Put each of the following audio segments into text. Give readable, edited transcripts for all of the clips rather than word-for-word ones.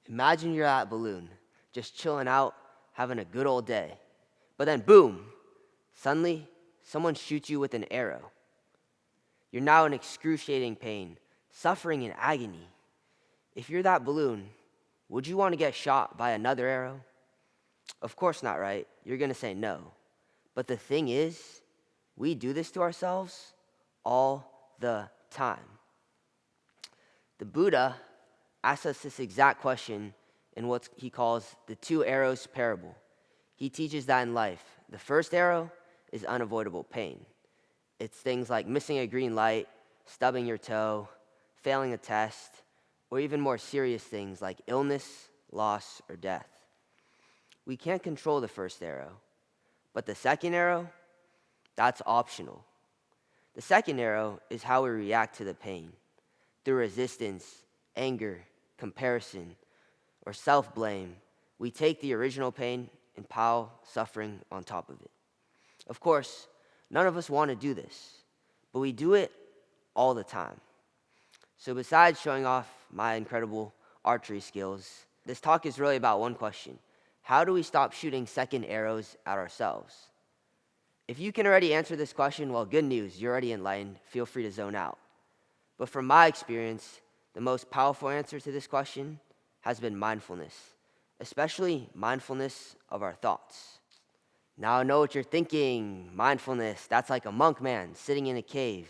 Imagine you're at a balloon, just chilling out, having a good old day. But then, boom, suddenly someone shoots you with an arrow. You're now in excruciating pain, suffering in agony. If you're that balloon, would you want to get shot by another arrow? Of course not, right? You're going to say no. But the thing is, we do this to ourselves all the time. The Buddha asks us this exact question in what he calls the two arrows parable. He teaches that in life, the first arrow is unavoidable pain. It's things like missing a green light, stubbing your toe, failing a test, or even more serious things like illness, loss, or death. We can't control the first arrow, but the second arrow, that's optional. The second arrow is how we react to the pain, through resistance, anger, comparison, or self-blame. We take the original pain and pile suffering on top of it. Of course, none of us want to do this, but we do it all the time. So besides showing off my incredible archery skills, this talk is really about one question. How do we stop shooting second arrows at ourselves? If you can already answer this question, well, good news, you're already enlightened. Feel free to zone out. But from my experience, the most powerful answer to this question has been mindfulness, especially mindfulness of our thoughts. Now I know what you're thinking. Mindfulness, that's like a monk man sitting in a cave.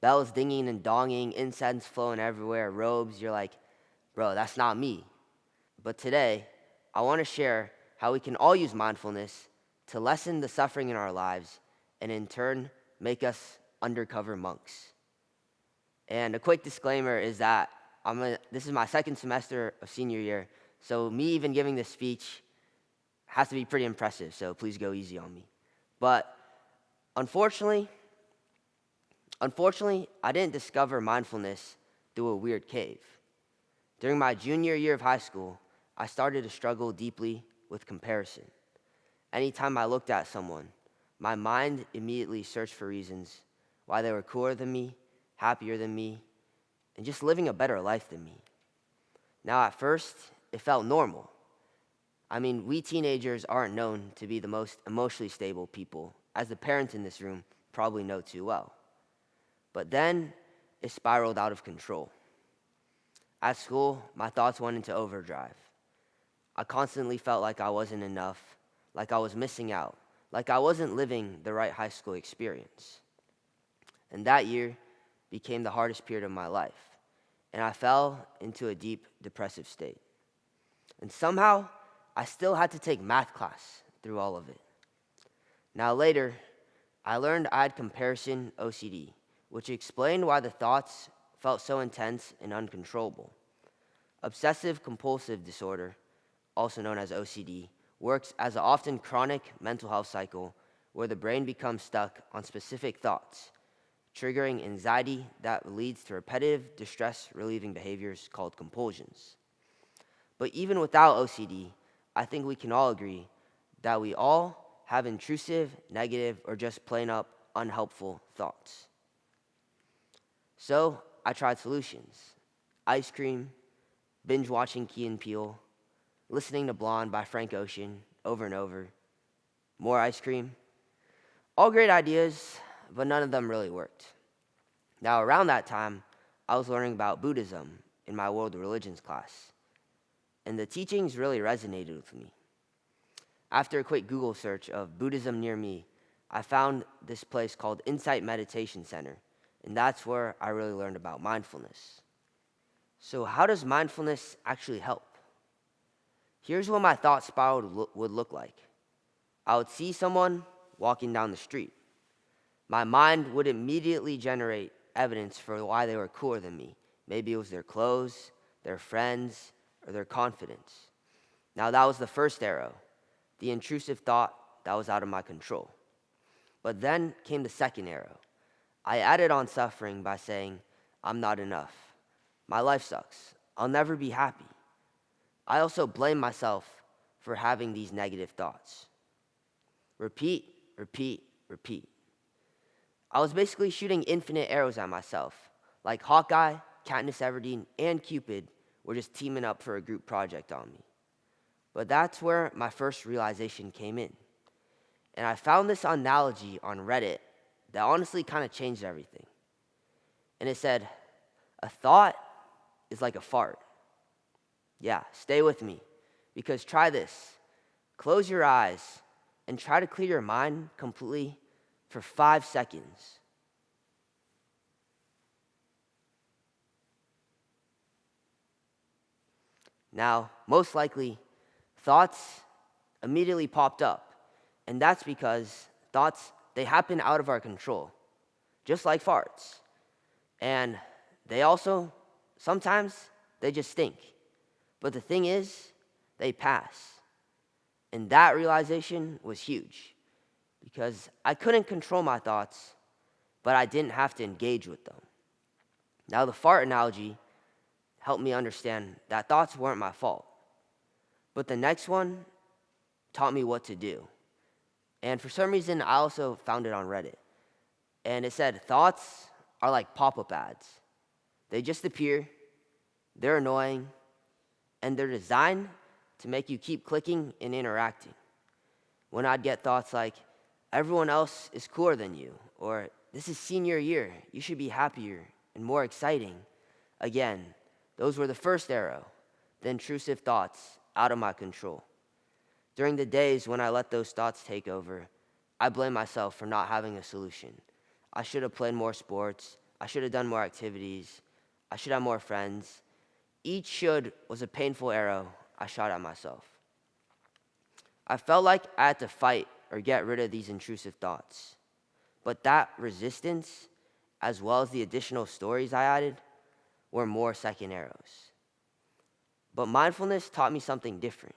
Bells dinging and donging, incense flowing everywhere, robes. You're like, bro, that's not me. But today, I want to share how we can all use mindfulness to lessen the suffering in our lives and in turn make us undercover monks. And a quick disclaimer is that this is my second semester of senior year, so me even giving this speech has to be pretty impressive, so please go easy on me. But unfortunately, I didn't discover mindfulness through a weird cave. During my junior year of high school, I started to struggle deeply with comparison. Anytime I looked at someone, my mind immediately searched for reasons why they were cooler than me, happier than me, and just living a better life than me. Now, at first, it felt normal. I mean, we teenagers aren't known to be the most emotionally stable people, as the parents in this room probably know too well. But then, it spiraled out of control. At school, my thoughts went into overdrive. I constantly felt like I wasn't enough, like I was missing out, like I wasn't living the right high school experience. And that year became the hardest period of my life, and I fell into a deep depressive state. And somehow, I still had to take math class through all of it. Now later, I learned I had comparison OCD, which explained why the thoughts felt so intense and uncontrollable. Obsessive compulsive disorder, also known as OCD, works as an often chronic mental health cycle where the brain becomes stuck on specific thoughts, triggering anxiety that leads to repetitive distress-relieving behaviors called compulsions. But even without OCD, I think we can all agree that we all have intrusive, negative, or just plain up unhelpful thoughts. So I tried solutions. Ice cream, binge watching Key and Peele, listening to Blonde by Frank Ocean over and over, more ice cream. All great ideas, but none of them really worked. Now, around that time, I was learning about Buddhism in my world religions class, and the teachings really resonated with me. After a quick Google search of Buddhism near me, I found this place called Insight Meditation Center, and that's where I really learned about mindfulness. So how does mindfulness actually help? Here's what my thought spiral would look like. I would see someone walking down the street. My mind would immediately generate evidence for why they were cooler than me. Maybe it was their clothes, their friends, or their confidence. Now that was the first arrow, the intrusive thought that was out of my control. But then came the second arrow. I added on suffering by saying, I'm not enough. My life sucks. I'll never be happy. I also blame myself for having these negative thoughts. Repeat, repeat, repeat. I was basically shooting infinite arrows at myself, like Hawkeye, Katniss Everdeen, and Cupid were just teaming up for a group project on me. But that's where my first realization came in. And I found this analogy on Reddit that honestly kind of changed everything. And it said, a thought is like a fart. Yeah, stay with me, because try this. Close your eyes and try to clear your mind completely for 5 seconds. Now, most likely, thoughts immediately popped up, and that's because thoughts, they happen out of our control, just like farts. And they also, sometimes, they just stink. But the thing is, they pass. And that realization was huge, because I couldn't control my thoughts, but I didn't have to engage with them. Now, the fart analogy helped me understand that thoughts weren't my fault. But the next one taught me what to do. And for some reason, I also found it on Reddit. And it said, thoughts are like pop-up ads. They just appear, they're annoying, and they're designed to make you keep clicking and interacting. When I'd get thoughts like, everyone else is cooler than you, or this is senior year, you should be happier and more exciting. Again, those were the first arrow, the intrusive thoughts out of my control. During the days when I let those thoughts take over, I blame myself for not having a solution. I should have played more sports. I should have done more activities. I should have more friends. Each should was a painful arrow I shot at myself. I felt like I had to fight or get rid of these intrusive thoughts. But that resistance, as well as the additional stories I added, were more second arrows. But mindfulness taught me something different.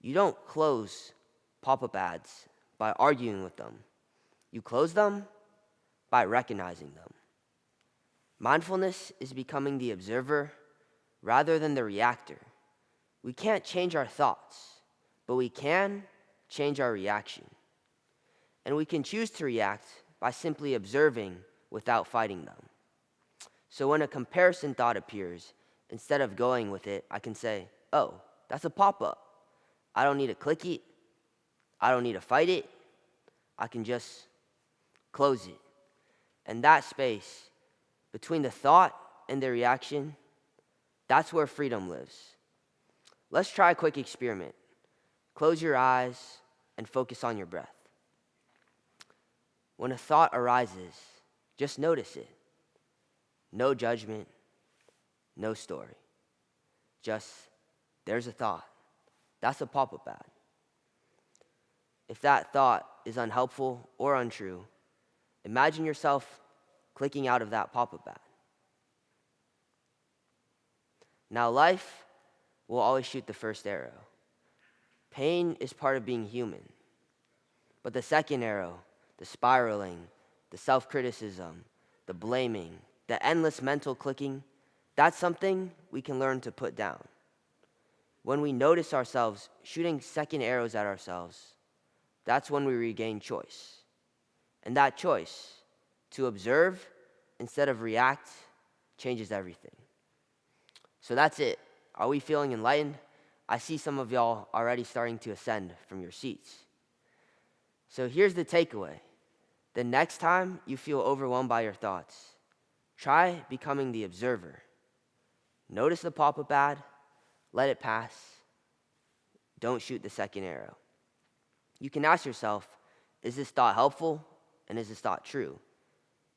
You don't close pop-up ads by arguing with them. You close them by recognizing them. Mindfulness is becoming the observer rather than the reactor. We can't change our thoughts, but we can change our reaction. And we can choose to react by simply observing without fighting them. So when a comparison thought appears, instead of going with it, I can say, oh, that's a pop-up. I don't need to click it. I don't need to fight it. I can just close it. And that space between the thought and the reaction, that's where freedom lives. Let's try a quick experiment. Close your eyes and focus on your breath. When a thought arises, just notice it. No judgment, no story. Just, there's a thought. That's a pop-up ad. If that thought is unhelpful or untrue, imagine yourself clicking out of that pop-up ad. Now, life will always shoot the first arrow. Pain is part of being human. But the second arrow, the spiraling, the self-criticism, the blaming, the endless mental clicking, that's something we can learn to put down. When we notice ourselves shooting second arrows at ourselves, that's when we regain choice. And that choice, to observe instead of react, changes everything. So that's it. Are we feeling enlightened? I see some of y'all already starting to ascend from your seats. So here's the takeaway. The next time you feel overwhelmed by your thoughts, try becoming the observer. Notice the pop-up ad, let it pass. Don't shoot the second arrow. You can ask yourself, is this thought helpful and is this thought true?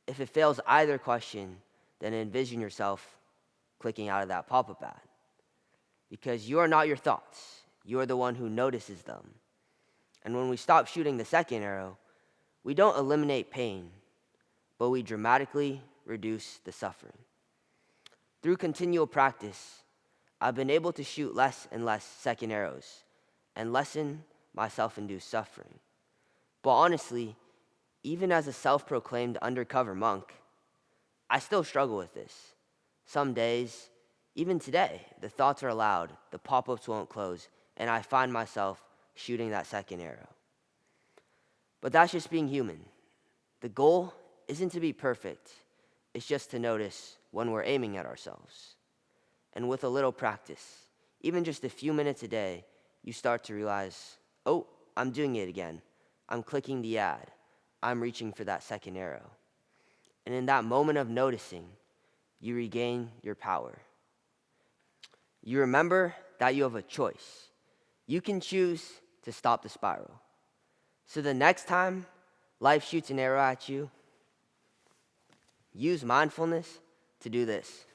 If it fails either question, then envision yourself clicking out of that pop-up ad. Because you are not your thoughts. You are the one who notices them. And when we stop shooting the second arrow, we don't eliminate pain, but we dramatically reduce the suffering. Through continual practice, I've been able to shoot less and less second arrows and lessen my self-induced suffering. But honestly, even as a self-proclaimed undercover monk, I still struggle with this. Some days, even today, the thoughts are loud, the pop-ups won't close, and I find myself shooting that second arrow. But that's just being human. The goal isn't to be perfect. It's just to notice when we're aiming at ourselves. And with a little practice, even just a few minutes a day, you start to realize, oh, I'm doing it again. I'm clicking the ad. I'm reaching for that second arrow. And in that moment of noticing, you regain your power. You remember that you have a choice. You can choose to stop the spiral. So the next time life shoots an arrow at you, use mindfulness to do this.